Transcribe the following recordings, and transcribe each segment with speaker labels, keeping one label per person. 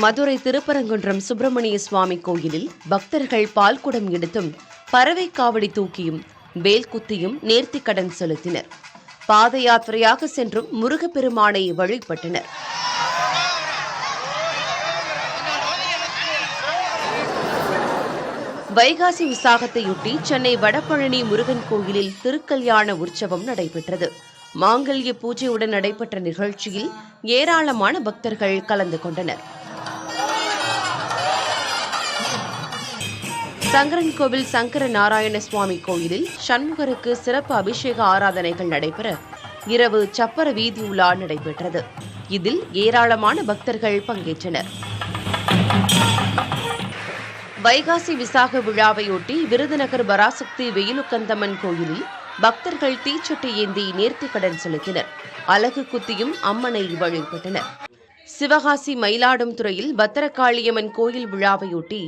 Speaker 1: மதுரை திருப்பரங்குன்றம் சுப்பிரமணிய சுவாமி கோயிலில் பக்தர்கள் பால்குடம் எடுத்தும் பறவை காவடி தூக்கியும் வேல் குத்தியும் நேர்த்திக்கடன் செலுத்தினர். பாத யாத்திரையாக சென்றும் முருகப்பெருமானை வழிபட்டனர். வைகாசி விசாகத்தையொட்டி சென்னை வடபழனி முருகன் கோயிலில் திருக்கல்யாண உற்சவம் நடைபெற்றது. மாங்கல்ய பூஜையுடன் நடைபெற்ற நிகழ்ச்சியில் ஏராளமான பக்தர்கள் கலந்து கொண்டனர். சங்கரன்கோவில் சங்கர நாராயண சுவாமி கோயிலில் சண்முகருக்கு சிறப்பு அபிஷேக ஆராதனைகள் நடைபெற இரவு சப்பர வீதி உலா நடைபெற்றது. இதில் ஏராளமான பக்தர்கள் பங்கேற்றனர். வைகாசி விசாக விழாவையொட்டி விருதுநகர் பராசக்தி வெயிலுக்கந்தம்மன் கோயிலில் பக்தர்கள் தீச்சட்டி ஏந்தி நேர்த்திக்கடன் செலுத்தினர். அலகு குத்தியும் அம்மனை வழிபட்டனர். சிவகாசி மயிலாடுதுறையில் பத்திரகாளியம்மன் கோயில் விழாவையொட்டி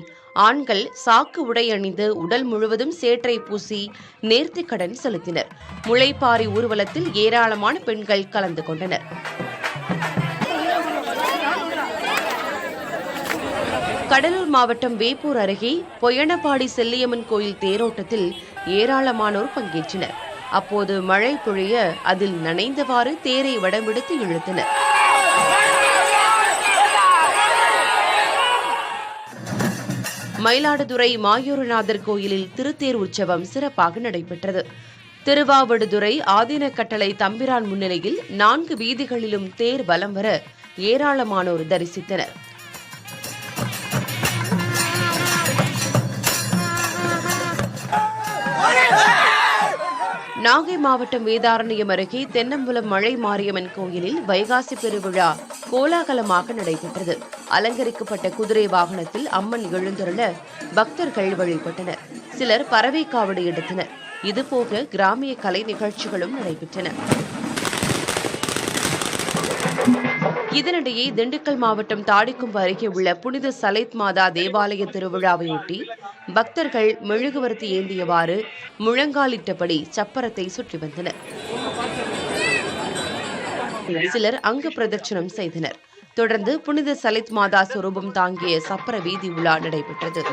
Speaker 1: ஆண்கள் சாக்கு உடை அணிந்து உடல் முழுவதும் சேற்றை பூசி நேர்த்திக்கடன் செலுத்தினர். முளைப்பாரி ஊர்வலத்தில் ஏராளமான பெண்கள் கலந்து கொண்டனர். கடலூர் மாவட்டம் வேப்பூர் அருகே பொய்யனப்பாடி செல்லியம்மன் கோயில் தேரோட்டத்தில் ஏராளமானோர் பங்கேற்றனர். அப்போது மழை பொழிய அதில் நனைந்தவாறு தேரை வடம்பிடித்து இழுத்தனர். மயிலாடுதுறை மாயூரநாதர் கோயிலில் திருத்தேர் உற்சவம் சிறப்பாக நடைபெற்றது. திருவாவடுதுறை ஆதீன கட்டளை தம்பிரான் முன்னிலையில் 4 வீதிகளிலும் தேர் வலம் வர ஏராளமானோர் தரிசித்தனர். நாகை மாவட்டம் வேதாரண்யம் அருகே தென்னம்புலம் மழை மாரியம்மன் கோயிலில் வைகாசி பெருவிழா கோலாகலமாக நடைபெற்றது. அலங்கரிக்கப்பட்ட குதிரை வாகனத்தில் அம்மன் எழுந்தருள பக்தர்கள் வழிபட்டனர். சிலர் பறவை காவடி எடுத்தனர். இதுபோக கிராமிய கலை நிகழ்ச்சிகளும் நடைபெற்றன. இதனிடையே திண்டுக்கல் மாவட்டம் தாடிக்கும்பு அருகே உள்ள புனித சலைத் மாதா தேவாலய திருவிழாவையொட்டி பக்தர்கள் மெழுகுவர்த்தி ஏந்தியவாறு முழங்காலிட்டபடி சப்பரத்தை சுற்றி வந்தனர். சிலர் அங்க பிரதட்சணம் செய்தனர். தொடர்ந்து புனித சலைத் மாதா சொரூபம் தாங்கிய சப்பர வீதி உலா நடைபெற்றது.